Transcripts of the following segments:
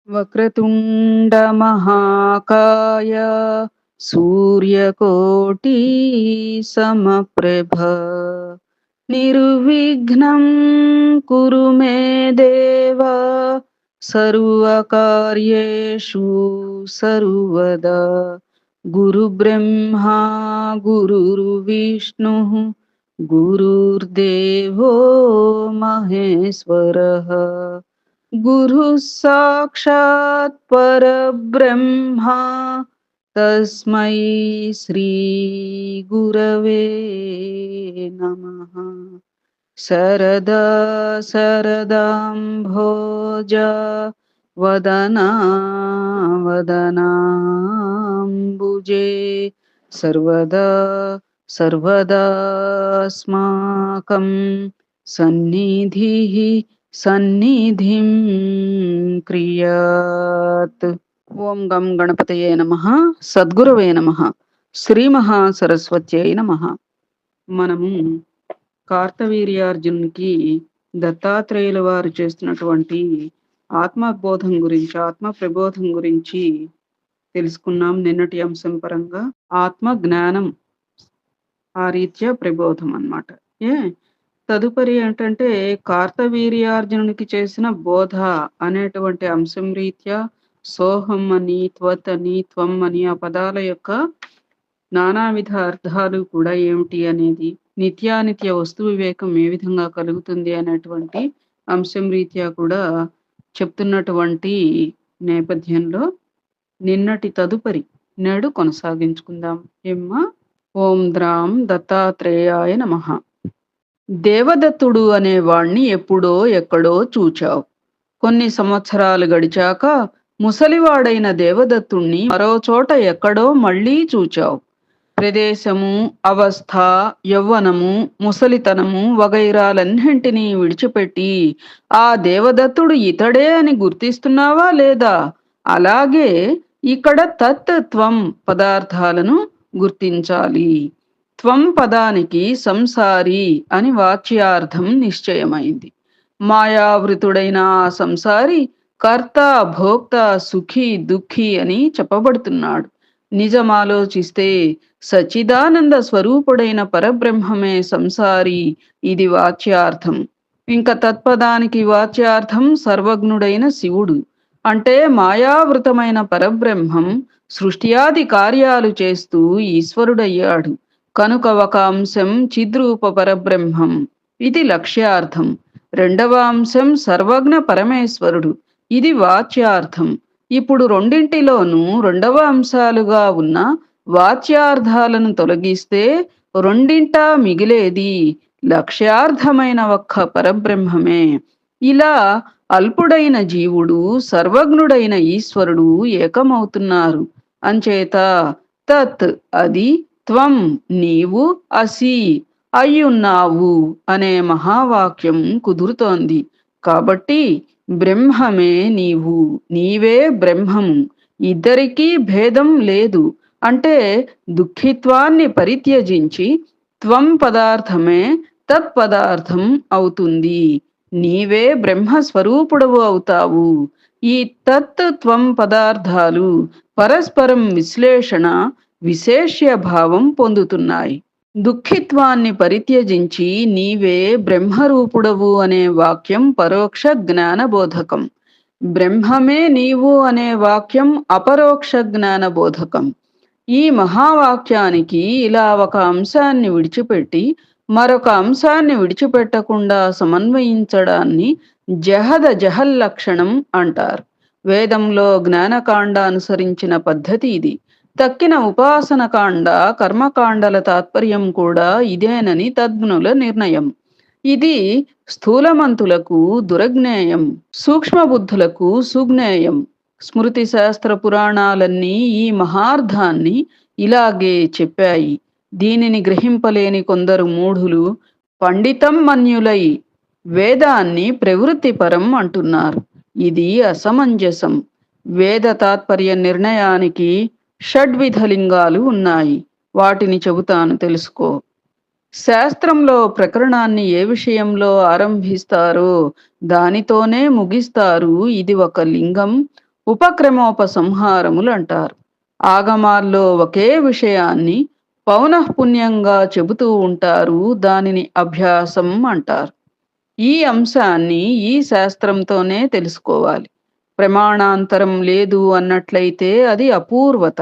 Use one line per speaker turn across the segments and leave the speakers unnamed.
వక్రతుండ మహాకాయ సూర్యకోటి సమప్రభ నిర్విఘ్నం కురు మే దేవ సర్వకార్యేషు సర్వదా గురు బ్రహ్మా గురుర్విష్ణు గురుర్దేవో మహేశ్వరః గురు సాక్షాత్ పరబ్రహ్మ తస్మై శ్రీ గురవే నమః. శరదా శరదాంభోజ వదనా వదనాంబుజే సర్వదా సర్వదాస్మాకం సన్నిధిః సన్నిధిం క్రియాత్. ఓం గం గణపతయే నమః. సద్గురవే నమః. శ్రీ మహాసరస్వత్యై నమః. మనము కార్తవీర్యార్జునునికి దత్తాత్రేయుల వారు చేస్తున్నటువంటి ఆత్మబోధం గురించి, ఆత్మ ప్రబోధం గురించి తెలుసుకున్నాం. నిన్నటి అంశం పరంగా ఆత్మ జ్ఞానం ఆ రీత్యా ప్రబోధం అన్నమాట. తదుపరి ఏంటంటే కార్తవీర్యార్జునునికి చేసిన బోధ అనేటువంటి అంశం రీత్యా సోహం అని, త్వత్ అని, త్వం అని ఆ పదాల యొక్క నానావిధ అర్థాలు కూడా ఏమిటి అనేది, నిత్యానిత్య వస్తు వివేకం ఏ విధంగా కలుగుతుంది అనేటువంటి అంశం రీత్యా కూడా చెప్తున్నటువంటి నేపథ్యంలో నిన్నటి తదుపరి నేడు కొనసాగించుకుందాం. ఓం ద్రాం దత్తాత్రేయాయ నమః. దేవదత్తుడు అనేవాణ్ణి ఎప్పుడో ఎక్కడో చూచావు. కొన్ని సంవత్సరాలు గడిచాక ముసలివాడైన దేవదత్తుణ్ణి మరో చోట ఎక్కడో మళ్ళీ చూచావు. ప్రదేశము, అవస్థ, యవ్వనము, ముసలితనము వగైరాలన్నింటినీ విడిచిపెట్టి ఆ దేవదత్తుడు ఇతడే అని గుర్తిస్తున్నావా లేదా? అలాగే ఇక్కడ తత్ త్వం పదార్థాలను గుర్తించాలి. త్వం పదానికి సంసారి అని వాచ్యార్థం నిశ్చయమైంది. మాయావృతుడైన ఆ సంసారి కర్త, భోక్త, సుఖి, దుఃఖి అని చెప్పబడుతున్నాడు. నిజమాలోచిస్తే సచ్చిదానంద స్వరూపుడైన పరబ్రహ్మమే సంసారి. ఇది వాచ్యార్థం. ఇంకా తత్పదానికి వాచ్యార్థం సర్వజ్ఞుడైన శివుడు. అంటే మాయావృతమైన పరబ్రహ్మం సృష్ట్యాది కార్యాలు చేస్తూ ఈశ్వరుడయ్యాడు కనుక ఒక అంశం చిద్రూప పరబ్రహ్మం. ఇది లక్ష్యార్థం. రెండవ అంశం సర్వజ్ఞ పరమేశ్వరుడు. ఇది వాచ్యార్థం. ఇప్పుడు రెండింటిలోనూ రెండవ అంశాలుగా ఉన్న వాచ్యార్థాలను తొలగిస్తే రెండింటా మిగిలేది లక్ష్యార్థమైన ఒక్క పరబ్రహ్మమే. ఇలా అల్పుడైన జీవుడు, సర్వజ్ఞుడైన ఈశ్వరుడు ఏకమవుతున్నారు. అంచేత తత్ అది, త్వం నీవు, అసి అయ్యున్నావు అనే మహావాక్యం కుదురుతోంది. కాబట్టి బ్రహ్మమే నీవు, నీవే బ్రహ్మము. ఇద్దరికీ భేదం లేదు. అంటే దుఃఖిత్వాన్ని పరిత్యజించి త్వం పదార్థమే తత్పదార్థం అవుతుంది. నీవే బ్రహ్మస్వరూపుడవు అవుతావు. ఈ తత్ త్వం పదార్థాలు పరస్పరం విశ్లేషణ, విశేష్య భావం పొందుతున్నాయి. దుఃఖిత్వాన్ని పరిత్యజించి నీవే బ్రహ్మరూపుడవు అనే వాక్యం పరోక్ష జ్ఞానబోధకం. బ్రహ్మమే నీవు అనే వాక్యం అపరోక్ష జ్ఞానబోధకం. ఈ మహావాక్యానికి ఇలా ఒక అంశాన్ని విడిచిపెట్టి మరొక అంశాన్ని విడిచిపెట్టకుండా సమన్వయించడాన్ని జహద జహల్లక్షణం అంటారు. వేదంలో జ్ఞానకాండ అనుసరించిన పద్ధతి ఇది. తక్కిన ఉపాసనకాండ, కర్మకాండల తాత్పర్యం కూడా ఇదేనని తజ్ఞుల నిర్ణయం. ఇది స్థూలమంతులకు దురజ్ఞేయం, సూక్ష్మబుద్ధులకు సుజ్ఞేయం. స్మృతి శాస్త్ర పురాణాలన్నీ ఈ మహార్థాన్ని ఇలాగే చెప్పాయి. దీనిని గ్రహింపలేని కొందరు మూఢులు పండితం మన్యులై వేదాన్ని ప్రవృత్తిపరం అంటున్నారు. ఇది అసమంజసం. వేద తాత్పర్య నిర్ణయానికి షడ్విధ లింగాలు ఉన్నాయి. వాటిని చెబుతాను, తెలుసుకో. శాస్త్రంలో ప్రకరణాన్ని ఏ విషయంలో ఆరంభిస్తారో దానితోనే ముగిస్తారు. ఇది ఒక లింగం, ఉపక్రమోపసంహారములు అంటారు. ఆగమాల్లో ఒకే విషయాన్ని పౌనఃపున్యంగా చెబుతూ ఉంటారు. దానిని అభ్యాసం అంటారు. ఈ అంశాన్ని ఈ శాస్త్రంతోనే తెలుసుకోవాలి. ప్రమాణాంతరం లేదు అన్నట్లయితే అది అపూర్వత.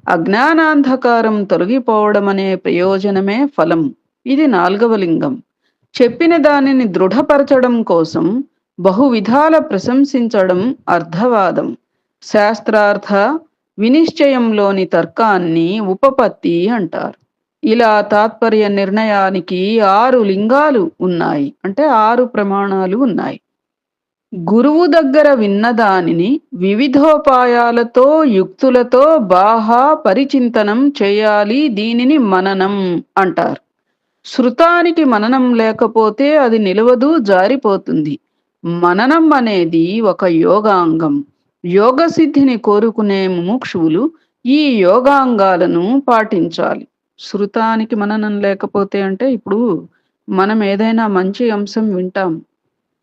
అజ్ఞానాంధకారం తొలగిపోవడమనే ప్రయోజనమే ఫలం. ఇది నాల్గవ లింగం. చెప్పిన దానిని దృఢపరచడం కోసం బహువిధాల ప్రశంసించడం అర్థవాదం. శాస్త్రార్థ వినిశ్చయంలోని తర్కాన్ని ఉపపత్తి అంటారు. ఇలా తాత్పర్య నిర్ణయానికి 6 లింగాలు ఉన్నాయి. అంటే 6 ప్రమాణాలు ఉన్నాయి. గురువు దగ్గర విన్నదానిని వివిధోపాయాలతో యుక్తులతో బాహా పరిచింతనం చేయాలి. దీనిని మననం అంటారు. శృతానికి మననం లేకపోతే అది నిలవదు, జారిపోతుంది. మననం అనేది ఒక యోగాంగం. యోగ సిద్ధిని కోరుకునే ముముక్షువులు ఈ యోగాంగాలను పాటించాలి. శృతానికి మననం లేకపోతే అంటే ఇప్పుడు మనం ఏదైనా మంచి అంశం వింటాం.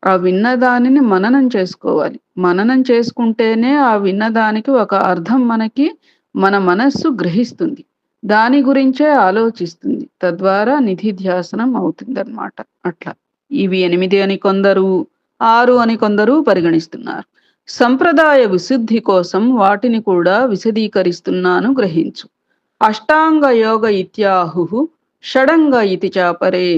ఆ విన్నదానిని మననం చేసుకోవాలి. మననం చేసుకుంటేనే ఆ విన్నదానికి ఒక అర్థం మనకి మన మనస్సు గ్రహిస్తుంది. దాని గురించే ఆలోచిస్తుంది. తద్వారా నిధిధ్యాసనం అవుతుందన్నమాట. అట్లా. ఇవి 8 అని కొందరు, 6 అని కొందరు పరిగణిస్తున్నారు. సంప్రదాయ విశుద్ధి కోసం వాటిని కూడా విశదీకరిస్తున్నాను, గ్రహించు. అష్టాంగ యోగ ఇత్యాహుః షడంగ ఇతి చాపరే.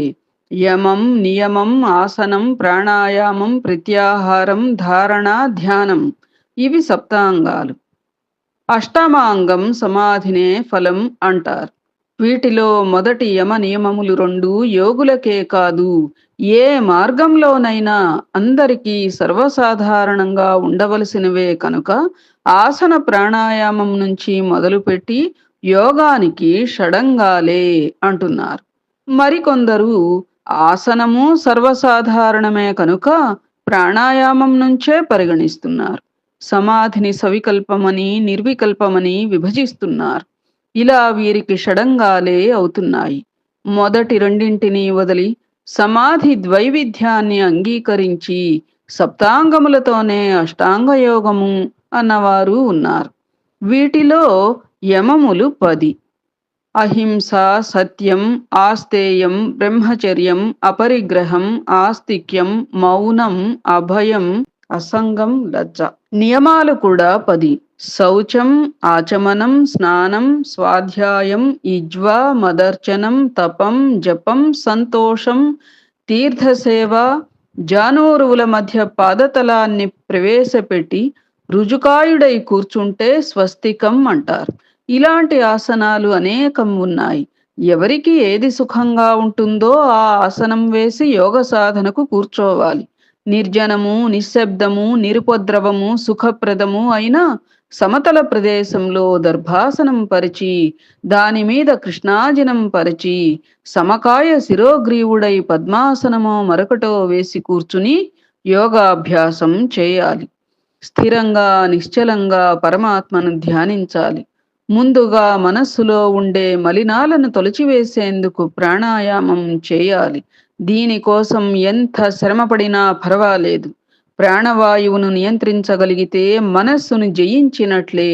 యమం, నియమం, ఆసనం, ప్రాణాయామం, ప్రత్యాహారం, ధారణ, ధ్యానం. ఇవి సప్తాంగాలు. అష్టమాంగం సమాధినే ఫలం అంటారు. వీటిలో మొదటి యమ నియమములు 2 యోగులకే కాదు, ఏ మార్గంలోనైనా అందరికీ సర్వసాధారణంగా ఉండవలసినవే కనుక ఆసన ప్రాణాయామం నుంచి మొదలుపెట్టి యోగానికి షడంగాలే అంటున్నారు. మరికొందరు ఆసనము సర్వసాధారణమే కనుక ప్రాణాయామం నుంచే పరిగణిస్తున్నారు. సమాధిని సవికల్పమని, నిర్వికల్పమని విభజిస్తున్నారు. ఇలా వీరికి షడంగాలే అవుతున్నాయి. మొదటి రెండింటిని వదిలి సమాధి ద్వైవిధ్యాన్ని అంగీకరించి సప్తాంగములతోనే అష్టాంగ యోగము అన్నవారు ఉన్నారు. వీటిలో యమములు 10: అహింస, సత్యం, ఆస్తేయం, బ్రహ్మచర్యం, అపరిగ్రహం, ఆస్తిక్యం, మౌనం, అభయం, అసంగం, లజ్జ. నియమాలు కూడా 10: శౌచం, ఆచమనం, స్నానం, స్వాధ్యాయం, ఇజ్వ, మదర్చనం, తపం, జపం, సంతోషం, తీర్థసేవ, జానూరువుల మధ్య పాదతలాన్ని ప్రవేశపెట్టి రుజుకాయుడై కూర్చుంటే స్వస్తికం అంటారు. ఇలాంటి ఆసనాలు అనేకం ఉన్నాయి. ఎవరికి ఏది సుఖంగా ఉంటుందో ఆ ఆసనం వేసి యోగ సాధనకు కూర్చోవాలి. నిర్జనము, నిశ్శబ్దము, నిరుపద్రవము, సుఖప్రదము అయిన సమతల ప్రదేశంలో దర్భాసనం పరిచి దానిమీద కృష్ణాజినం పరిచి సమకాయ శిరోగ్రీవుడై పద్మాసనమో మరొకటో వేసి కూర్చుని యోగాభ్యాసం చేయాలి. స్థిరంగా నిశ్చలంగా పరమాత్మను ధ్యానించాలి. ముందుగా మనస్సులో ఉండే మలినాలను తొలచివేసేందుకు ప్రాణాయామం చేయాలి. దీనికోసం ఎంత శ్రమపడినా పర్వాలేదు. ప్రాణవాయువును నియంత్రించగలిగితే మనస్సును జయించినట్లే.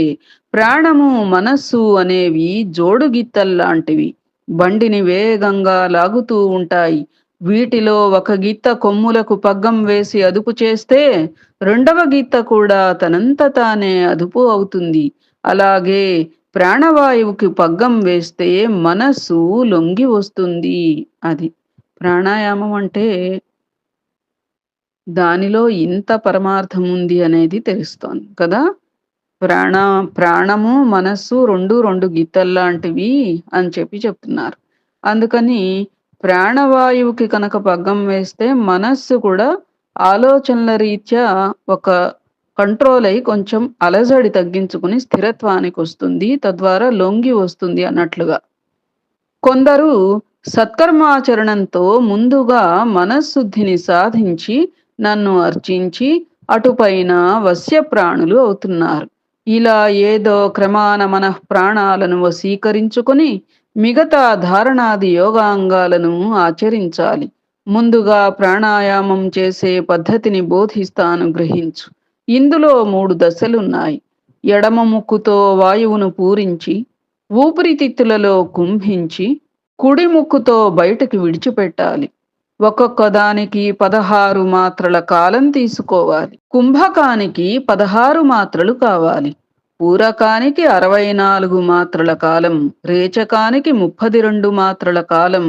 ప్రాణము, మనస్సు అనేవి జోడుగిత్తల్లాంటివి. బండిని వేగంగా లాగుతూ ఉంటాయి. వీటిలో ఒక గిత్త కొమ్ములకు పగ్గం వేసి అదుపు చేస్తే రెండవ గిత్త కూడా తనంత తానే అదుపు అవుతుంది. అలాగే ప్రాణవాయువుకి పగ్గం వేస్తే మనస్సు లొంగి వస్తుంది. అది ప్రాణాయామం అంటే దానిలో ఇంత పరమార్థం ఉంది అనేది తెలుస్తోంది కదా. ప్రాణము, మనస్సు రెండు గిత్తల్లాంటివి అని చెప్తున్నారు. అందుకని ప్రాణవాయువుకి కనుక పగ్గం వేస్తే మనస్సు కూడా ఆలోచనల రీత్యా ఒక కంట్రోల్ అయి కొంచెం అలజడి తగ్గించుకుని స్థిరత్వానికి వస్తుంది. తద్వారా లొంగి వస్తుంది అన్నట్లుగా. కొందరు సత్కర్మాచరణంతో ముందుగా మనశ్శుద్ధిని సాధించి నన్ను అర్చించి అటుపైన వశ్యప్రాణులు అవుతున్నారు. ఇలా ఏదో క్రమాన మనః ప్రాణాలను వశీకరించుకొని మిగతా ధారణాది యోగాంగాలను ఆచరించాలి. ముందుగా ప్రాణాయామం చేసే పద్ధతిని బోధిస్తాను, గ్రహించు. ఇందులో 3 దశలున్నాయి. ఎడమ ముక్కుతో వాయువును పూరించి, ఊపిరితిత్తులలో కుంభించి, కుడి ముక్కుతో బయటకి విడిచిపెట్టాలి. ఒక్కొక్క దానికి 16 మాత్రల కాలం తీసుకోవాలి. కుంభకానికి 16 మాత్రలు కావాలి. పూరకానికి 64 మాత్రల కాలం, రేచకానికి 32 మాత్రల కాలం.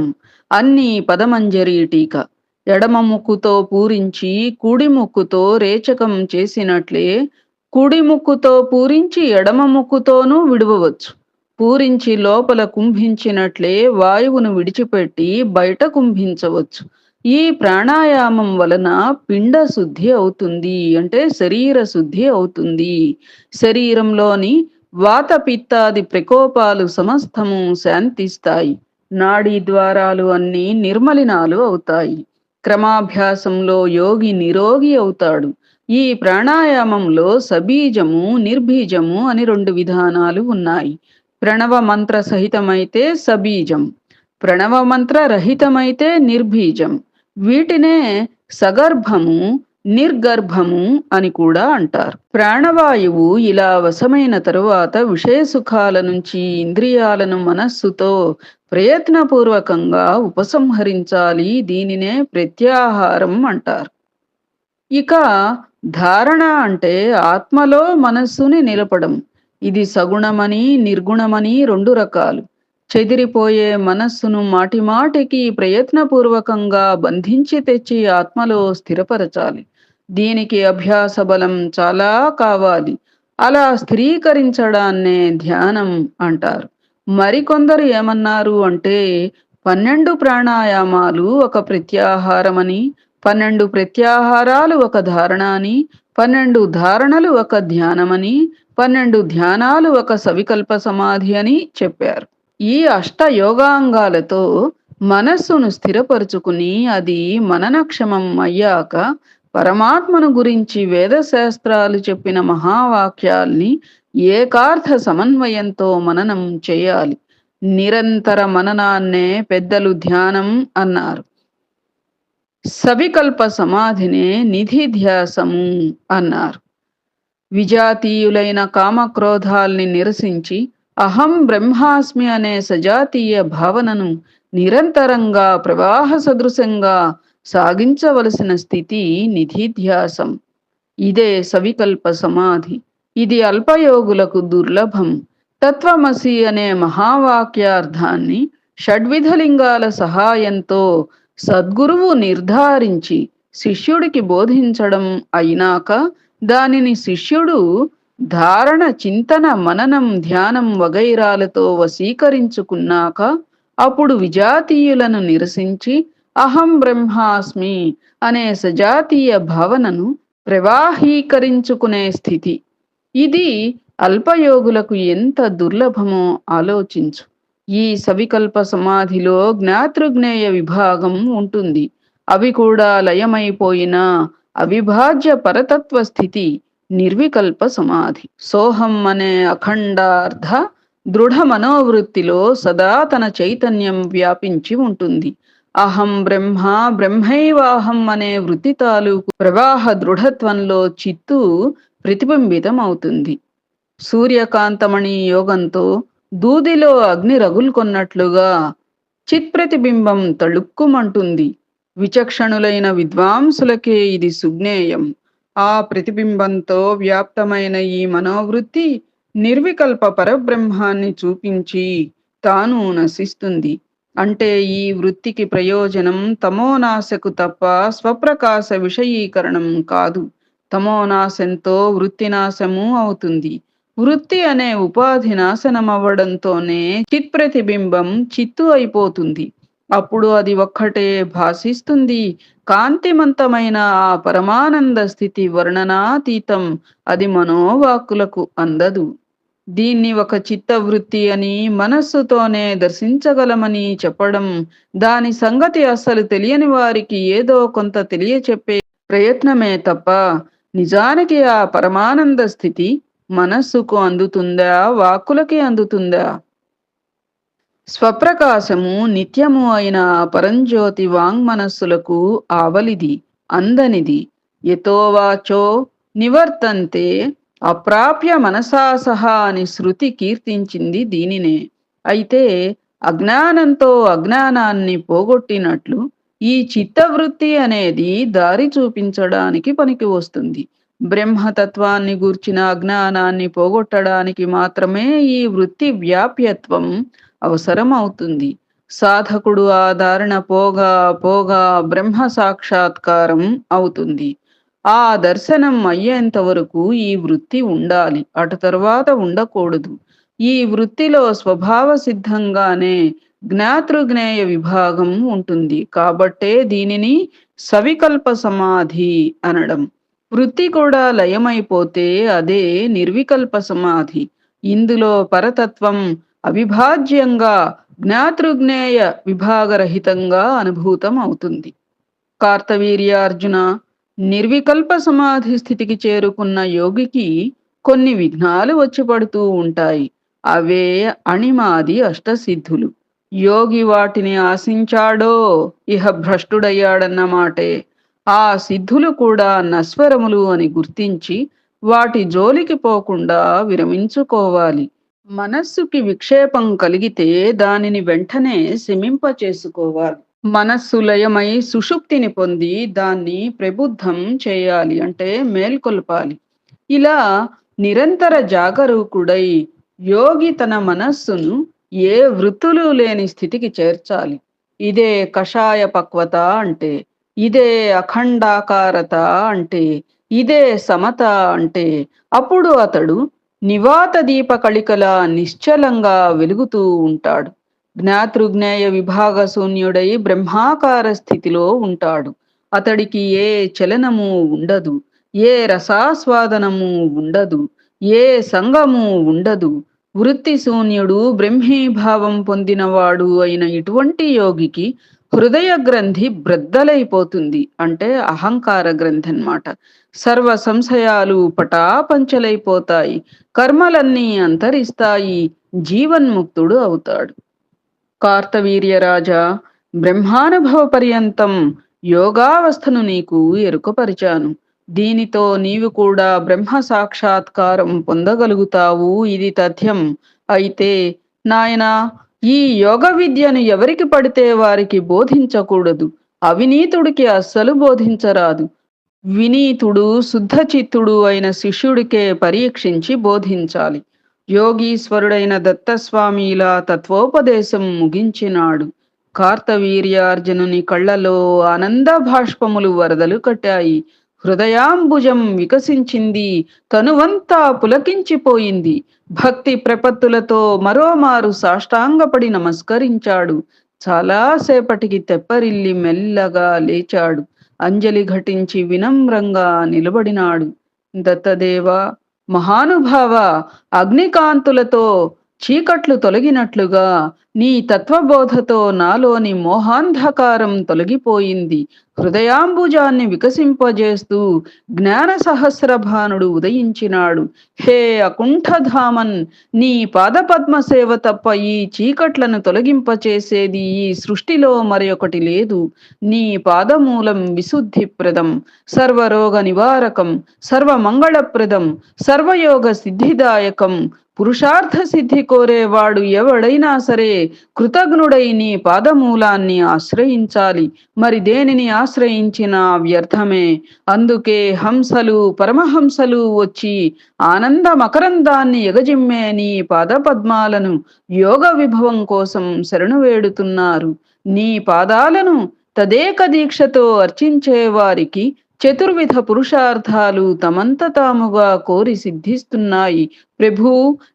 అన్నీ పదమంజరి టీక. ఎడమ ముక్కుతో పూరించి కుడి ముక్కుతో రేచకం చేసినట్లే కుడి ముక్కుతో పూరించి ఎడమ ముక్కుతోనూ విడవవచ్చు. పూరించి లోపల కుంభించినట్లే వాయువును విడిచిపెట్టి బయట కుంభించవచ్చు. ఈ ప్రాణాయామం వలన పిండ శుద్ధి అవుతుంది, అంటే శరీర శుద్ధి అవుతుంది. శరీరంలోని వాత పిత్తాది ప్రకోపాలు సమస్తము శాంతిస్తాయి. నాడీ ద్వారాలు అన్నీ నిర్మలినాలు అవుతాయి. క్రమాభ్యాసంలో యోగి నిరోగి అవుతాడు. ఈ ప్రాణాయామంలో సబీజము, నిర్బీజము అని 2 విధానాలు ఉన్నాయి. ప్రణవ మంత్ర సహితమైతే సబీజం, ప్రణవ మంత్ర రహితమైతే నిర్బీజం. వీటినే సగర్భము, నిర్గర్భము అని కూడా అంటారు. ప్రాణవాయువు ఇలా వశమైన తరువాత విషయ సుఖాల నుంచి ఇంద్రియాలను మనస్సుతో ప్రయత్నపూర్వకంగా ఉపసంహరించాలి. దీనినే ప్రత్యాహారం అంటారు. ఇక ధారణ అంటే ఆత్మలో మనస్సుని నిలపడం. ఇది సగుణమని, నిర్గుణమని 2 రకాలు. చెదిరిపోయే మనస్సును మాటిమాటికి ప్రయత్నపూర్వకంగా బంధించి తెచ్చి ఆత్మలో స్థిరపరచాలి. దీనికి అభ్యాస బలం చాలా కావాలి. అలా స్థిరీకరించడాన్నే ధ్యానం అంటారు. మరికొందరు ఏమన్నారు అంటే 12 ప్రాణాయామాలు ఒక ప్రత్యాహారమని, 12 ప్రత్యాహారాలు ఒక ధారణ అని, 12 ధారణలు ఒక ధ్యానమని, 12 ధ్యానాలు ఒక సవికల్ప సమాధి అని చెప్పారు. ఈ అష్ట యోగాంగాలతో మనస్సును స్థిరపరుచుకుని అది మననక్షమం అయ్యాక పరమాత్మను గురించి వేదశాస్త్రాలు చెప్పిన మహావాక్యాల్ని ఏకార్థ సమన్వయంతో మననం చేయాలి. నిరంతర మననాన్నే పెద్దలు ధ్యానం అన్నారు. సవికల్ప సమాధినే నిధిధ్యాసము అన్నారు. విజాతీయులైన కామక్రోధాల్ని నిరసించి అహం బ్రహ్మాస్మి అనే సజాతీయ భావనను నిరంతరంగా ప్రవాహ సదృశంగా సాగించవలసిన స్థితి నిధిధ్యాసం. ఇదే సవికల్ప సమాధి. ఇది అల్పయోగులకు దుర్లభం. తత్వమసి అనే మహావాక్యార్థాన్ని షడ్విధలింగాల సహాయంతో సద్గురువు నిర్ధారించి శిష్యుడికి బోధించడం అయినాక దానిని శిష్యుడు ధారణ, చింతన, మననం, ధ్యానం వగైరాలతో వశీకరించుకున్నాక అప్పుడు విజాతీయులను నిరసించి అహం బ్రహ్మాస్మి అనే సజాతీయ భావనను ప్రవాహీకరించుకునే స్థితి. ఇది అల్పయోగులకు ఎంత దుర్లభమో ఆలోచించు. ఈ సవికల్ప సమాధిలో జ్ఞాతృజ్ఞేయ విభాగం ఉంటుంది. అవి కూడా లయమైపోయిన అవిభాజ్య పరతత్వ స్థితి నిర్వికల్ప సమాధి. సోహం అనే అఖండార్థ దృఢ మనోవృత్తిలో సదా తన చైతన్యం వ్యాపించి ఉంటుంది. అహం బ్రహ్మ, బ్రహ్మైవాహం అనే వృత్తి తాలూకు ప్రవాహ దృఢత్వంలో చిత్తు ప్రతిబింబితం అవుతుంది. సూర్యకాంతమణి యోగంతో దూదిలో అగ్ని రగులుకొన్నట్లుగా చిత్ప్రతిబింబం తళుక్కుమంటుంది. విచక్షణులైన విద్వాంసులకే ఇది సుజ్ఞేయం. ఆ ప్రతిబింబంతో వ్యాప్తమైన ఈ మనోవృత్తి నిర్వికల్ప పరబ్రహ్మాన్ని చూపించి తాను నశిస్తుంది. అంటే ఈ వృత్తికి ప్రయోజనం తమోనాశకు తప్ప స్వప్రకాశ విషయీకరణం కాదు. తమోనాశంతో వృత్తినాశము అవుతుంది. వృత్తి అనే ఉపాధి నాశనమవ్వడంతోనే చిత్ప్రతిబింబం చిత్తు అయిపోతుంది. అప్పుడు అది ఒక్కటే భాసిస్తుంది. కాంతిమంతమైన ఆ పరమానంద స్థితి వర్ణనాతీతం. అది మనోవాక్కులకు అందదు. దీన్ని ఒక చిత్తవృత్తి అని, మనస్సుతోనే దర్శించగలమని చెప్పడం, దాని సంగతి అస్సలు తెలియని వారికి ఏదో కొంత తెలియచెప్పే ప్రయత్నమే తప్ప నిజానికి ఆ పరమానంద స్థితి మనస్సుకు అందుతుందా, వాక్కులకి అందుతుందా? స్వప్రకాశము నిత్యము అయిన పరంజ్యోతి వాంగ్మనస్సులకు ఆవలిది, అందనిది. యతో వాచో నివర్తంతే అప్రాప్య మనసా సహా అని శృతి కీర్తించింది దీనినే. అయితే అజ్ఞానంతో అజ్ఞానాన్ని పోగొట్టినట్లు ఈ చిత్తవృత్తి అనేది దారి చూపించడానికి పనికి వస్తుంది. బ్రహ్మతత్వాన్ని గూర్చిన అజ్ఞానాన్ని పోగొట్టడానికి మాత్రమే ఈ వృత్తి వ్యాప్యత్వం అవసరం అవుతుంది. సాధకుడు ఆ దారిన పోగా పోగా బ్రహ్మ సాక్షాత్కారం అవుతుంది. ఆ దర్శనం అయ్యేంత వరకు ఈ వృత్తి ఉండాలి. అటు తర్వాత ఉండకూడదు. ఈ వృత్తిలో స్వభావ సిద్ధంగానే జ్ఞాతృజ్ఞేయ విభాగం ఉంటుంది. కాబట్టే దీనిని సవికల్ప సమాధి అనడం. వృత్తి కూడా లయమైపోతే అదే నిర్వికల్ప సమాధి. ఇందులో పరతత్వం అవిభాజ్యంగా జ్ఞాతృజ్ఞేయ విభాగరహితంగా అనుభూతం అవుతుంది. కార్తవీర్యార్జున, నిర్వికల్ప సమాధి స్థితికి చేరుకున్న యోగికి కొన్ని విఘ్నాలు వచ్చి పడుతూ ఉంటాయి. అవే అణిమాది అష్టసిద్ధులు. యోగి వాటిని ఆశించాడో ఇహ భ్రష్టుడయ్యాడన్న మాటే. ఆ సిద్ధులు కూడా నశ్వరములు అని గుర్తించి వాటి జోలికి పోకుండా విరమించుకోవాలి. మనస్సుకి విక్షేపం కలిగితే దానిని వెంటనే శమింపచేసుకోవాలి. మనస్సు లయమై సుషుప్తిని పొంది దాన్ని ప్రబుద్ధం చేయాలి, అంటే మేల్కొల్పాలి. ఇలా నిరంతర జాగరూకుడై యోగి తన మనస్సును ఏ వృత్తులు లేని స్థితికి చేర్చాలి. ఇదే కషాయ పక్వత అంటే, ఇదే అఖండాకారత అంటే, ఇదే సమత అంటే. అప్పుడు అతడు నివాత దీప కళికలా నిశ్చలంగా వెలుగుతూ ఉంటాడు. జ్ఞాతృజ్ఞేయ విభాగ శూన్యుడై బ్రహ్మాకార స్థితిలో ఉంటాడు. అతడికి ఏ చలనము ఉండదు, ఏ రసాస్వాదనము ఉండదు, ఏ సంగము ఉండదు. వృత్తి శూన్యుడు బ్రహ్మీభావం పొందినవాడు అయిన ఇటువంటి యోగికి హృదయ గ్రంథి బ్రద్దలైపోతుంది, అంటే అహంకార గ్రంథి అన్నమాట. సర్వ సంశయాలు పటాపంచలైపోతాయి, కర్మలన్నీ అంతరిస్తాయి, జీవన్ముక్తుడు అవుతాడు. కార్తవీర్యరాజా, బ్రహ్మానుభవ పర్యంతం యోగావస్థను నీకు ఎరుకపరిచాను. దీనితో నీవు కూడా బ్రహ్మ సాక్షాత్కారం పొందగలుగుతావు, ఇది తథ్యం. అయితే నాయనా, ఈ యోగ విద్యను ఎవరికి పడితే వారికి బోధించకూడదు. అవినీతుడికి అస్సలు బోధించరాదు. వినీతుడు శుద్ధచిత్తుడు అయిన శిష్యుడికే పరీక్షించి బోధించాలి. యోగీశ్వరుడైన దత్తస్వామి ఇలా తత్వోపదేశం ముగించినాడు. కార్తవీర్యార్జునుని కళ్ళలో ఆనంద భాష్పములు వరదలు కట్టాయి. హృదయాంబుజం వికసించింది, తనువంతా పులకించిపోయింది. భక్తి ప్రపత్తులతో మరోమారు సాష్టాంగపడి నమస్కరించాడు. చాలాసేపటికి తెప్పరిల్లి మెల్లగా లేచాడు. అంజలి ఘటించి వినమ్రంగా నిలబడినాడు. దత్తదేవ, మహానుభావ, అగ్నికాంతులతో చీకట్లు తొలగినట్లుగా నీ తత్వబోధతో నాలోని మోహాంధకారం తొలగిపోయింది. హృదయాంబుజాన్ని వికసింపజేస్తూ జ్ఞాన సహస్రభానుడు ఉదయించినాడు. హే అకుంఠధామన్, నీ పాదపద్మ సేవ తప్ప ఈ చీకట్లను తొలగింపచేసేది ఈ సృష్టిలో మరొకటి లేదు. నీ పాదమూలం విశుద్ధిప్రదం, సర్వరోగ నివారకం, సర్వమంగళప్రదం, సర్వయోగ సిద్ధిదాయకం. పురుషార్థ సిద్ధి కోరేవాడు ఎవడైనా సరే కృతజ్ఞుడై నీ పాదమూలాన్ని ఆశ్రయించాలి. మరి దేనిని ఆశ్రయించినా వ్యర్థమే. అందుకే హంసలు పరమహంసలు వచ్చి ఆనంద మకరందాన్ని ఎగజిమ్మే నీ పాదపద్మాలను యోగ విభవం కోసం శరణు వేడుతున్నారు. నీ పాదాలను తదేక దీక్షతో అర్చించే వారికి చతుర్విధ పురుషార్థాలు తమంత తాముగా కోరి సిద్ధిస్తున్నాయి. ప్రభూ,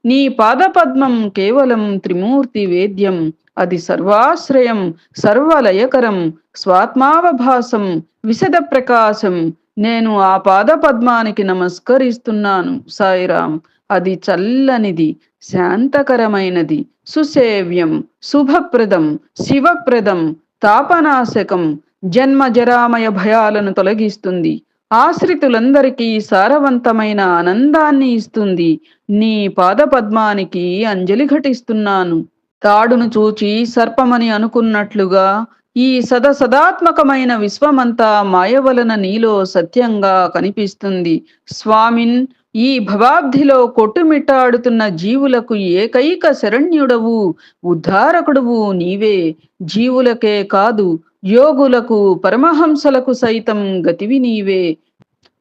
నీ పాదపద్మం కేవలం త్రిమూర్తి వేద్యం. అది సర్వాశ్రయం, సర్వలయకరం, స్వాత్మావభాసం, విశద ప్రకాశం. నేను ఆ పాదపద్మానికి నమస్కరిస్తున్నాను. సాయిరాం. అది చల్లనిది, శాంతకరమైనది, సుసేవ్యం, శుభప్రదం, శివప్రదం, తాపనాశకం, జన్మ జరామయ భయాలను తొలగిస్తుంది. ఆశ్రితులందరికీ సారవంతమైన ఆనందాన్ని ఇస్తుంది. నీ పాదపద్మానికి అంజలి ఘటిస్తున్నాను. తాడును చూచి సర్పమని అనుకున్నట్లుగా ఈ సదాత్మకమైన విశ్వమంతా మాయ వలన నీలో సత్యంగా కనిపిస్తుంది. స్వామిన్, ఈ భవాబ్ధిలో కొట్టుమిట్టాడుతున్న జీవులకు ఏకైక శరణ్యుడవు, ఉద్ధారకుడవు నీవే. జీవులకే కాదు, యోగులకు, పరమహంసలకు సైతం గతివి నీవే.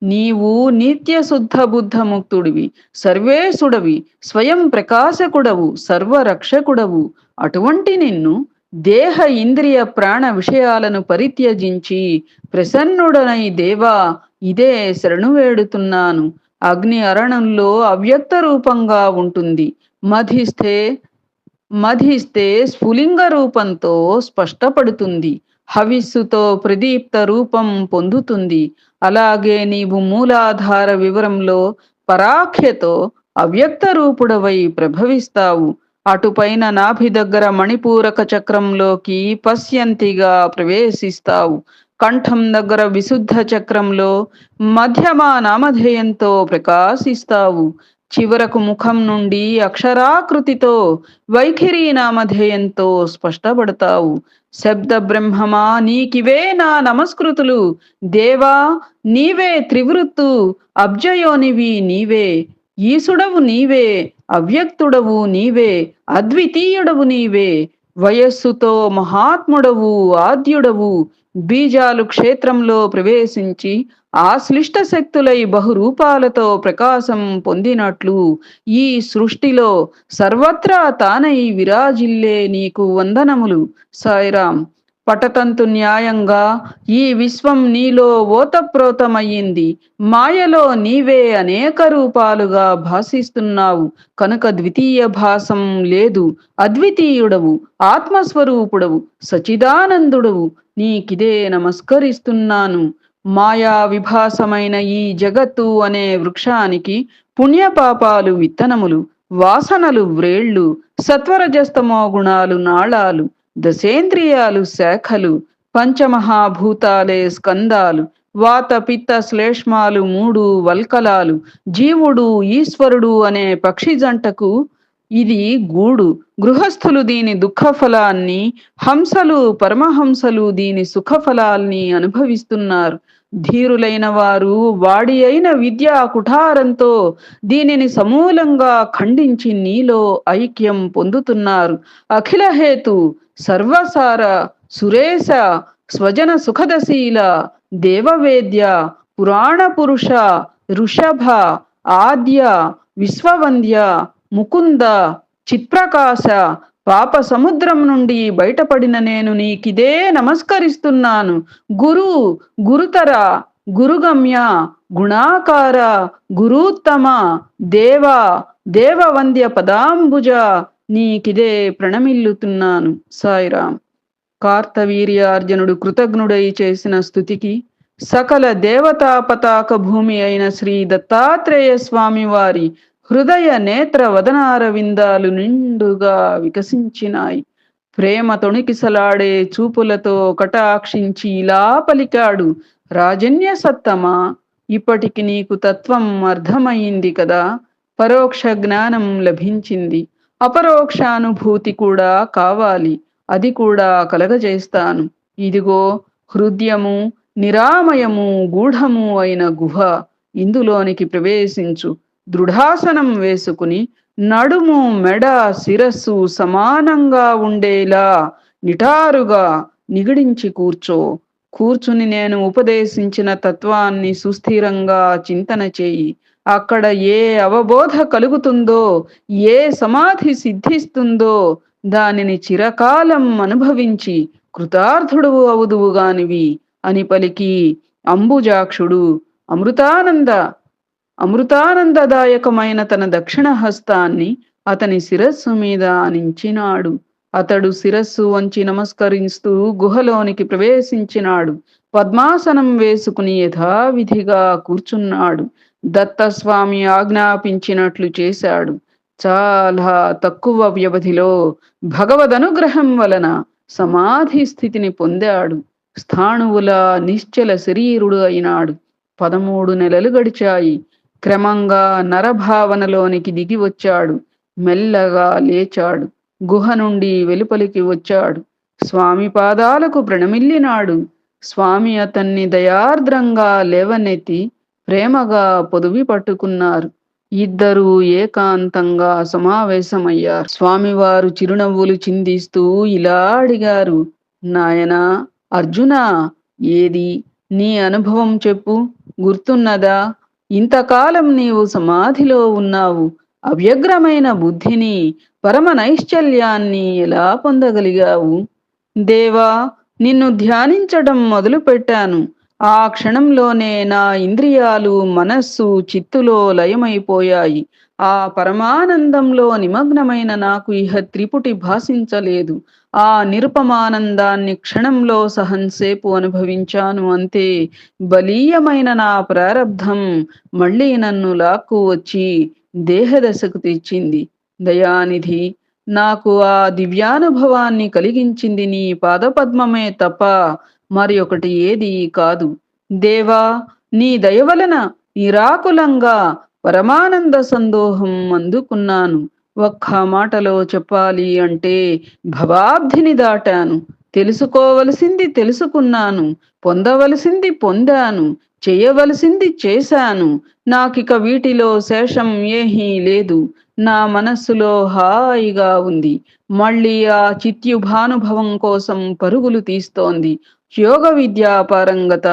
నీవు నిత్య శుద్ధ బుద్ధ ముక్తుడివి, సర్వేశుడవి, స్వయం ప్రకాశకుడవు, సర్వరక్షకుడవు. అటువంటి నిన్ను దేహ ఇంద్రియ ప్రాణ విషయాలను పరిత్యజించి ప్రసన్నుడనై దేవా, ఇదే శరణు వేడుతున్నాను. అగ్ని అరణంలో అవ్యక్త రూపంగా ఉంటుంది. మధిస్తే మధిస్తే స్ఫులింగ రూపంతో స్పష్టపడుతుంది. హవిస్సుతో ప్రదీప్త రూపం పొందుతుంది. అలాగే నీవు మూలాధార వివరంలో పరాఖ్యతో అవ్యక్త రూపుడవై ప్రభవిస్తావు. అటుపైన నాభి దగ్గర మణిపూరక చక్రంలోకి పశ్యంతిగా ప్రవేశిస్తావు. కంఠం దగ్గర విశుద్ధ చక్రంలో మధ్యమ నామధేయంతో ప్రకాశిస్తావు. చివరకు ముఖం నుండి అక్షరాకృతితో వైఖరి నామధేయంతో స్పష్టపడతావు. శబ్ద బ్రహ్మమా, నీకివే నా నమస్కృతులు. దేవా, నీవే త్రివృత్తు, అబ్జయోనివి నీవే. ఈశుడవు నీవే, అవ్యక్తుడవు నీవే, అద్వితీయుడవు నీవే. వయస్సుతో మహాత్ముడవు, ఆద్యుడవు. బీజాలు క్షేత్రంలో ప్రవేశించి ఆశ్లిష్ట శక్తులై బహురూపాలతో ప్రకాశం పొందినట్లు ఈ సృష్టిలో సర్వత్రా తానై విరాజిల్లే నీకు వందనములు. సాయిరాం. పటతంతు న్యాయంగా ఈ విశ్వం నీలో ఓతప్రోతమయ్యింది. మాయలో నీవే అనేక రూపాలుగా భాసిస్తున్నావు కనుక ద్వితీయ భాసం లేదు. అద్వితీయుడవు, ఆత్మస్వరూపుడవు, సచిదానందుడవు. నీకిదే నమస్కరిస్తున్నాను. మాయా విభాసమైన ఈ జగత్తు అనే వృక్షానికి పుణ్యపాపాలు విత్తనములు, వాసనలు వ్రేళ్ళు, సత్వరజస్తమో గుణాలు నాళాలు, దశేంద్రియాలు శాఖలు, పంచమహాభూతాలే స్కందాలు, వాత పిత్త శ్లేష్మాలు మూడు వల్కలాలు. జీవుడు ఈశ్వరుడు అనే పక్షి జంటకు ఇది గూడు. గృహస్థులు దీని దుఃఖఫలాన్ని, హంసలు పరమహంసలు దీని సుఖఫలాల్ని అనుభవిస్తున్నారు. ధీరులైన వారు వాడి అయిన విద్యా కుఠారంతో దీనిని సమూలంగా ఖండించి నీలో ఐక్యం పొందుతున్నారు. అఖిలహేతు, సర్వసార, సురేశ, స్వజన సుఖదశీల, దేవవేద్య, పురాణ పురుష, ఋషభ, ఆద్య, విశ్వవంద్య, ముకుంద, చిత్ప్రకాశ, పాప సముద్రం నుండి బయటపడిన నేను నీకిదే నమస్కరిస్తున్నాను. గురు, గురుతర, గురుగమ్య, గుణాకార, గురూత్తమ, దేవ, దేవవంద్య పదాంబుజ, నీకిదే ప్రణమిల్లుతున్నాను. సాయిరాం. కార్తవీర్యార్జునుడు కృతజ్ఞుడై చేసిన స్తుతికి సకల దేవతా పతాక భూమి అయిన శ్రీ దత్తాత్రేయ స్వామి వారి హృదయ నేత్ర వదనార విందాలు నిండుగా వికసించినాయి. ప్రేమ తొణికిసలాడే చూపులతో కటాక్షించి ఇలా పలికాడు. రాజన్య సత్తమా, ఇప్పటికి నీకు తత్వం అర్థమయ్యింది కదా. పరోక్ష జ్ఞానం లభించింది. అపరోక్షానుభూతి కూడా కావాలి. అది కూడా కలగజేస్తాను. ఇదిగో హృదయము, నిరామయము, గూఢము అయిన గుహ. ఇందులోనికి ప్రవేశించు. దృఢాసనం వేసుకుని నడుము, మెడ, శిరస్సు సమానంగా ఉండేలా నిటారుగా నిగిడించి కూర్చో. కూర్చుని నేను ఉపదేశించిన తత్వాన్ని సుస్థిరంగా చింతన చేయి. అక్కడ ఏ అవబోధ కలుగుతుందో, ఏ సమాధి సిద్ధిస్తుందో దానిని చిరకాలం అనుభవించి కృతార్థుడు అవుదువుగానివి అని పలికి అంబుజాక్షుడు అమృతానందదాయకమైన తన దక్షిణ హస్తాన్ని అతని శిరస్సు మీద ఆనించినాడు. అతడు శిరస్సు వంచి నమస్కరిస్తూ గుహలోనికి ప్రవేశించినాడు. పద్మాసనం వేసుకుని యథావిధిగా కూర్చున్నాడు. దత్తస్వామి ఆజ్ఞాపించినట్లు చేశాడు. చాలా తక్కువ వ్యవధిలో భగవదనుగ్రహం వలన సమాధి స్థితిని పొందాడు. స్థాణువుల నిశ్చల శరీరుడు అయినాడు. 13 నెలలు గడిచాయి. క్రమంగా నరభావనలోనికి దిగి వచ్చాడు. మెల్లగా లేచాడు. గుహ నుండి వెలుపలికి వచ్చాడు. స్వామి పాదాలకు ప్రణమిల్లినాడు. స్వామి అతన్ని దయార్ద్రంగా లేవనెత్తి ప్రేమగా పొదివి పట్టుకున్నారు. ఇద్దరూ ఏకాంతంగా సమావేశమయ్యారు. స్వామివారు చిరునవ్వులు చిందిస్తూ ఇలా అడిగారు: నాయనా అర్జునా, ఏది నీ అనుభవం చెప్పు. గుర్తున్నదా? ఇంతకాలం నీవు సమాధిలో ఉన్నావు. అవ్యగ్రమైన బుద్ధిని, పరమ నైశ్చల్యాన్ని ఎలా పొందగలిగావు? దేవా, నిన్ను ధ్యానించడం మొదలుపెట్టాను. ఆ క్షణంలోనే నా ఇంద్రియాలు, మనస్సు, చిత్తులో లయమైపోయాయి. ఆ పరమానందంలో నిమగ్నమైన నాకు ఇహ త్రిపుటి భాసించలేదు. ఆ నిరుపమానందాన్ని క్షణంలో సహంసేపు అనుభవించాను అంతే. బలీయమైన నా ప్రారబ్ధం మళ్ళీ నన్ను లాక్కు వచ్చి దేహదశకు తెచ్చింది. దయానిధి, నాకు ఆ దివ్యానుభవాన్ని కలిగించింది నీ పాదపద్మమే తప్ప మరి ఒకటి ఏదీ కాదు. దేవా, నీ దయవలన నిరాకులంగా పరమానంద సందోహం అందుకున్నాను. ఒక్క మాటలో చెప్పాలి అంటే భవాబ్ధిని దాటాను. తెలుసుకోవలసింది తెలుసుకున్నాను. పొందవలసింది పొందాను. చేయవలసింది చేశాను. నాకిక వీటిలో శేషం ఏమీ లేదు. నా మనస్సులో హాయిగా ఉంది. మళ్ళీ ఆ చిత్యుభానుభవం కోసం పరుగులు తీస్తోంది. యోగ విద్యా పారంగత,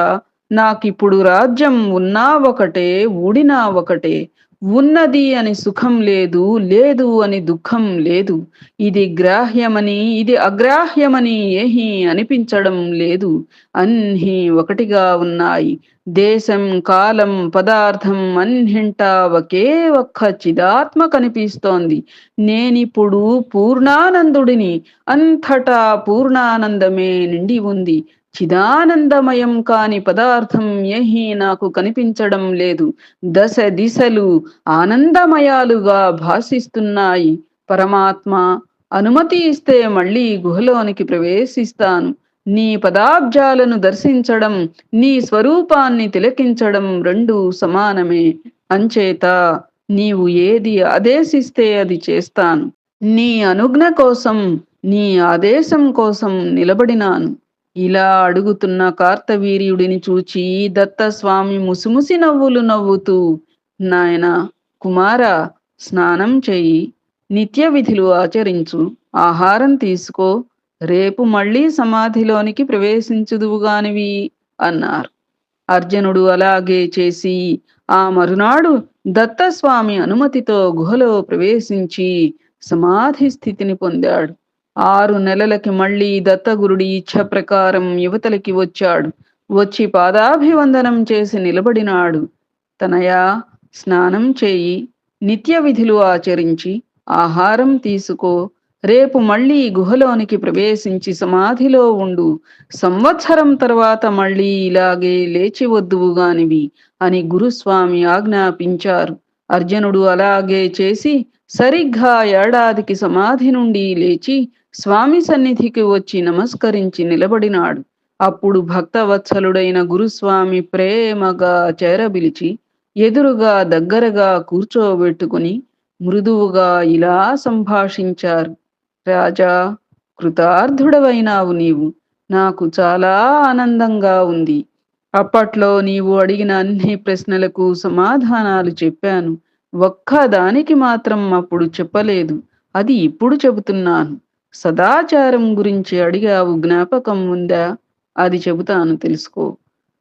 నాకిప్పుడు రాజ్యం ఉన్నా ఒకటే, ఊడినా ఒకటే. ఉన్నది అని సుఖం లేదు, లేదు అని దుఃఖం లేదు. ఇది గ్రాహ్యమని, ఇది అగ్రాహ్యమని ఏమీ అనిపించడం లేదు. అన్నీ ఒకటిగా ఉన్నాయి. దేశం, కాలం, పదార్థం అన్నింటా ఒకే ఒక్క చిదాత్మ కనిపిస్తోంది. నేనిప్పుడు పూర్ణానందుడిని. అంతటా పూర్ణానందమే నిండి ఉంది. చిదానందమయం కాని పదార్థం ఏమీ నాకు కనిపించడం లేదు. దశ దిశలు ఆనందమయాలుగా భాసిస్తున్నాయి. పరమాత్మ, అనుమతి ఇస్తే మళ్ళీ గుహలోనికి ప్రవేశిస్తాను. నీ పదాబ్జాలను దర్శించడం, నీ స్వరూపాన్ని తిలకించడం రెండూ సమానమే. అంచేత నీవు ఏది ఆదేశిస్తే అది చేస్తాను. నీ అనుజ్ఞ కోసం, నీ ఆదేశం కోసం నిలబడినాను. ఇలా అడుగుతున్న కార్తవీర్యుడిని చూచి దత్తస్వామి ముసిముసి నవ్వులు నవ్వుతూ, నాయనా కుమారా, స్నానం చెయ్యి, నిత్య విధులు ఆచరించు, ఆహారం తీసుకో, రేపు మళ్ళీ సమాధిలోనికి ప్రవేశించుదువుగానివి అన్నారు. అర్జునుడు అలాగే చేసి ఆ మరునాడు దత్తస్వామి అనుమతితో గుహలో ప్రవేశించి సమాధి స్థితిని పొందాడు. 6 నెలలకి మళ్ళీ దత్తగురుడి ఇచ్ఛ ప్రకారం యువతలకి వచ్చాడు. వచ్చి పాదాభివందనం చేసి నిలబడినాడు. తనయా, స్నానం చేయి, నిత్య విధులు ఆచరించి ఆహారం తీసుకో, రేపు మళ్ళీ గుహలోనికి ప్రవేశించి సమాధిలో ఉండు. సంవత్సరం తర్వాత మళ్ళీ ఇలాగే లేచి వద్దువుగానివి అని గురుస్వామి ఆజ్ఞాపించారు. అర్జునుడు అలాగే చేసి సరిగ్గా ఏడాదికి సమాధి నుండి లేచి స్వామి సన్నిధికి వచ్చి నమస్కరించి నిలబడినాడు. అప్పుడు భక్తవత్సలుడైన గురుస్వామి ప్రేమగా చేరబిలిచి ఎదురుగా దగ్గరగా కూర్చోబెట్టుకుని మృదువుగా ఇలా సంభాషించారు: రాజా, కృతార్థుడవైనావు నీవు. నాకు చాలా ఆనందంగా ఉంది. అప్పట్లో నీవు అడిగిన అన్ని ప్రశ్నలకు సమాధానాలు చెప్పాను. ఒక్కదానికి మాత్రం అప్పుడు చెప్పలేదు. అది ఇప్పుడు చెబుతున్నాను. సదాచారం గురించి అడిగావు, జ్ఞాపకం ఉందా? అది చెబుతాను, తెలుసుకో.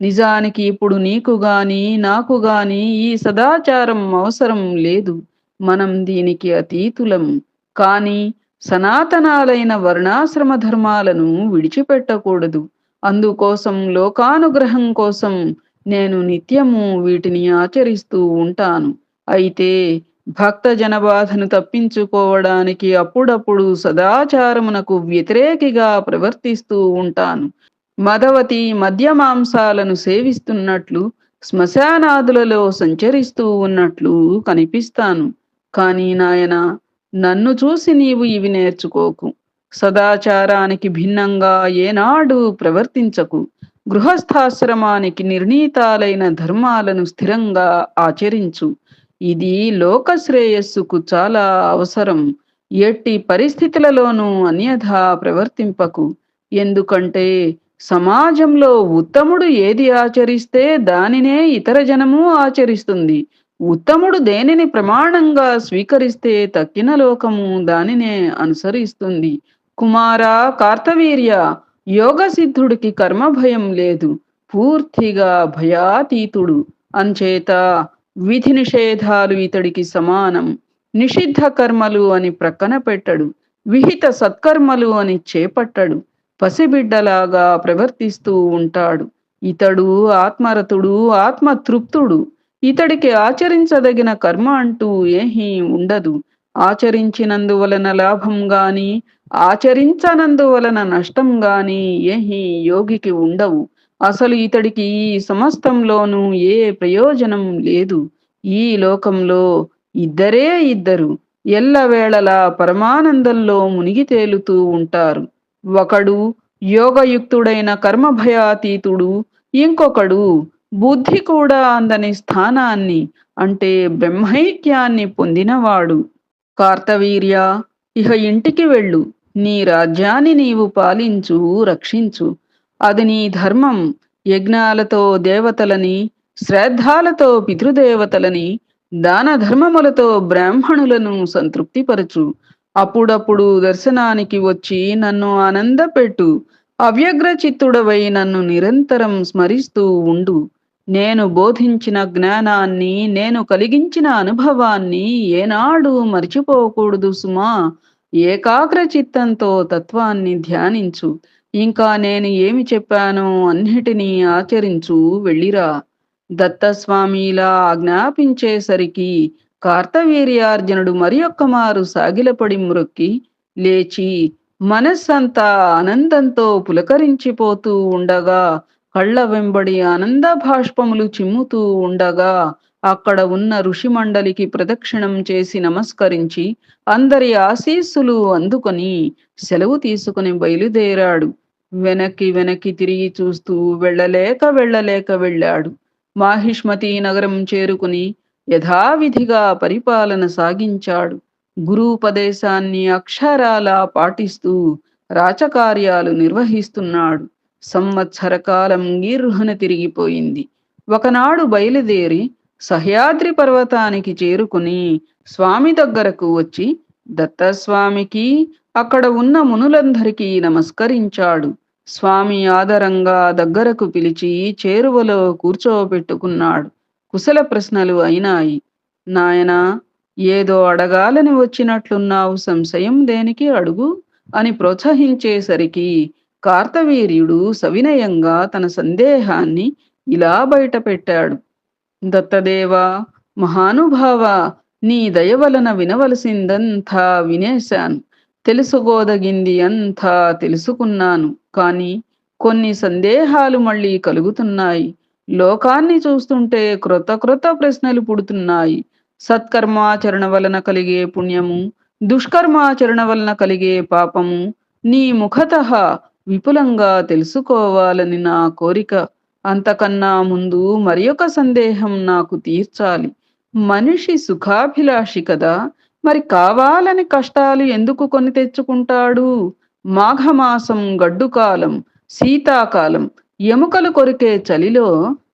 నిజానికి ఇప్పుడు నీకు గాని నాకు గాని ఈ సదాచారం అవసరం లేదు. మనం దీనికి అతీతులం. కానీ సనాతనాలైన వర్ణాశ్రమ ధర్మాలను విడిచిపెట్టకూడదు. అందుకోసం లోకానుగ్రహం కోసం నేను నిత్యము వీటిని ఆచరిస్తూ ఉంటాను. అయితే భక్త జనబాధను తప్పించుకోవడానికి అప్పుడప్పుడు సదాచారమునకు వ్యతిరేకిగా ప్రవర్తిస్తూ ఉంటాను. మదవతి మద్యమాంసాలను సేవిస్తున్నట్లు, శ్మశానాదులలో సంచరిస్తూ ఉన్నట్లు కనిపిస్తాను. కానీ నాయనా, నన్ను చూసి నీవు ఇవి నేర్చుకోకు. సదాచారానికి భిన్నంగా ఏనాడు ప్రవర్తించకు. గృహస్థాశ్రమానికి నిర్ణీతాలైన ధర్మాలను స్థిరంగా ఆచరించు. ఇది లోక శ్రేయస్సుకు చాలా అవసరం. ఎట్టి పరిస్థితులలోనూ అన్యథా ప్రవర్తింపకు. ఎందుకంటే సమాజంలో ఉత్తముడు ఏది ఆచరిస్తే దానినే ఇతర జనము ఆచరిస్తుంది. ఉత్తముడు దేనిని ప్రమాణంగా స్వీకరిస్తే తక్కిన లోకము దానినే అనుసరిస్తుంది. కుమారా కార్తవీర్య, యోగ సిద్ధుడికి కర్మభయం లేదు. పూర్తిగా భయాతీతుడు. అంచేత విధి నిషేధాలు ఇతడికి సమానం. నిషిద్ధ కర్మలు అని ప్రక్కన పెట్టడు. విహిత సత్కర్మలు అని చేపట్టడు. పసిబిడ్డలాగా ప్రవర్తిస్తూ ఉంటాడు. ఇతడు ఆత్మరతుడు, ఆత్మతృప్తుడు. ఇతడికి ఆచరించదగిన కర్మ అంటూ ఏమీ ఉండదు. ఆచరించినందువలన లాభం గాని, ఆచరించనందువలన నష్టం గాని ఏమీ యోగికి ఉండవు. అసలు ఇతడికి ఈ సమస్తంలోనూ ఏ ప్రయోజనం లేదు. ఈ లోకంలో ఇద్దరే ఇద్దరు ఎల్లవేళలా పరమానందంలో మునిగి తేలుతూ ఉంటారు. ఒకడు యోగయుక్తుడైన కర్మభయాతీతుడు, ఇంకొకడు బుద్ధి కూడా అందని స్థానాన్ని అంటే బ్రహ్మైక్యాన్ని పొందినవాడు. కార్తవీర్య, ఇహ ఇంటికి వెళ్ళు. నీ రాజ్యాన్ని నీవు పాలించు, రక్షించు. అది నీ ధర్మం. యజ్ఞాలతో దేవతలని, శ్రాద్ధాలతో పితృదేవతలని, దాన ధర్మములతో బ్రాహ్మణులను సంతృప్తిపరచు. అప్పుడప్పుడు దర్శనానికి వచ్చి నన్ను ఆనందపెట్టు. అవ్యగ్ర చిత్తుడవై నన్ను నిరంతరం స్మరిస్తూ ఉండు. నేను బోధించిన జ్ఞానాన్ని, నేను కలిగించిన అనుభవాన్ని ఏనాడు మర్చిపోకూడదు సుమా. ఏకాగ్ర చిత్తంతో తత్వాన్ని ధ్యానించు. ఇంకా నేను ఏమి చెప్పానో అన్నిటినీ ఆచరించు, వెళ్ళిరా. దత్తస్వామిలా ఆజ్ఞాపించేసరికి కార్తవీర్యార్జునుడు మరియొక్కమారు సాగిలపడి మ్రొక్కి లేచి మనస్సంతా ఆనందంతో పులకరించిపోతూ ఉండగా, కళ్ళ వెంబడి ఆనంద భాష్పములు చిమ్ముతూ ఉండగా, అక్కడ ఉన్న ఋషిమండలికి ప్రదక్షిణం చేసి నమస్కరించి అందరి ఆశీస్సులు అందుకొని సెలవు తీసుకుని బయలుదేరాడు. వెనక్కి వెనక్కి తిరిగి చూస్తూ వెళ్ళలేక వెళ్ళలేక వెళ్ళాడు. మాహిష్మతి నగరం చేరుకుని యథావిధిగా పరిపాలన సాగించాడు. గురూపదేశాన్ని అక్షరాలా పాటిస్తూ రాచకార్యాలు నిర్వహిస్తున్నాడు. సంవత్సర కాలం గీర్హన తిరిగిపోయింది. ఒకనాడు బయలుదేరి సహ్యాద్రి పర్వతానికి చేరుకుని స్వామి దగ్గరకు వచ్చి దత్తస్వామికి, అక్కడ ఉన్న మునులందరికీ నమస్కరించాడు. స్వామి ఆదరంగా దగ్గరకు పిలిచి చేరువలో కూర్చోబెట్టుకున్నాడు. కుశల ప్రశ్నలు అయినాయి. నాయనా, ఏదో అడగాలని వచ్చినట్లున్నావు, సంశయం దేనికి, అడుగు అని ప్రోత్సహించేసరికి కార్తవీర్యుడు సవినయంగా తన సందేహాన్ని ఇలా బయటపెట్టాడు. దత్తదేవా, మహానుభావ, నీ దయ వలన వినవలసిందంతా వినేశాను. తెలుసుకోదగింది అంతా తెలుసుకున్నాను. కానీ కొన్ని సందేహాలు మళ్ళీ కలుగుతున్నాయి. లోకాన్ని చూస్తుంటే క్రొత్త క్రొత్త ప్రశ్నలు పుడుతున్నాయి. సత్కర్మాచరణ వలన కలిగే పుణ్యము, దుష్కర్మాచరణ వలన కలిగే పాపము నీ ముఖతః విపులంగా తెలుసుకోవాలని నా కోరిక. అంతకన్నా ముందు మరియొక సందేహం నాకు తీర్చాలి. మనిషి సుఖాభిలాషి కదా, మరి కావాలని కష్టాలు ఎందుకు కొని తెచ్చుకుంటాడు? మాఘమాసం గడ్డుకాలం, శీతాకాలం, ఎముకలు కొరికే చలిలో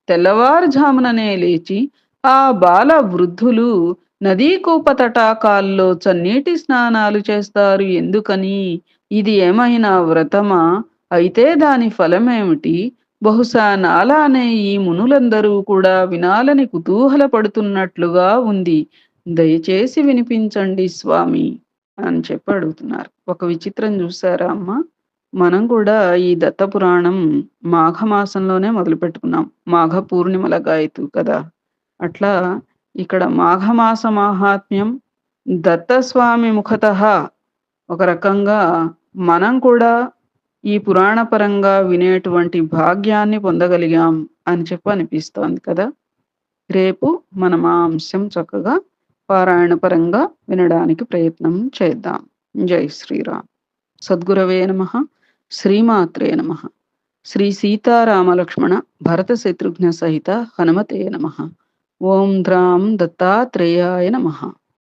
తెల్లవారుజాముననే లేచి ఆ బాల వృద్ధులు నదీ కూప తటాకాల్లో చన్నీటి స్నానాలు చేస్తారు ఎందుకని? ఇది ఏమైనా వ్రతమా? అయితే దాని ఫలమేమిటి? బహుశా నాలానే ఈ మునులందరూ కూడా వినాలని కుతూహలపడుతున్నట్లుగా ఉంది. దయచేసి వినిపించండి స్వామి అని చెప్పి అడుగుతున్నారు. ఒక విచిత్రం చూసారా అమ్మ? మనం కూడా ఈ దత్తపురాణం మాఘమాసంలోనే మొదలు పెట్టుకున్నాం. మాఘ పూర్ణిమల గాయతు కదా. అట్లా ఇక్కడ మాఘమాస మాహాత్మ్యం దత్తస్వామి ముఖతః ఒక రకంగా మనం కూడా ఈ పురాణ పరంగా వినేటువంటి భాగ్యాన్ని పొందగలిగాం అని చెప్పి అనిపిస్తోంది కదా. రేపు మనం ఆ అంశం చక్కగా పారాయణ పరంగా వినడానికి ప్రయత్నం చేద్దాం. జై శ్రీరామ్. సద్గురవే నమః. శ్రీమాత్రే నమః. శ్రీ సీతారామలక్ష్మణ భరత శత్రుఘ్న సహిత హనుమతే నమః. ఓం ద్రాం దత్తాత్రేయాయ నమః.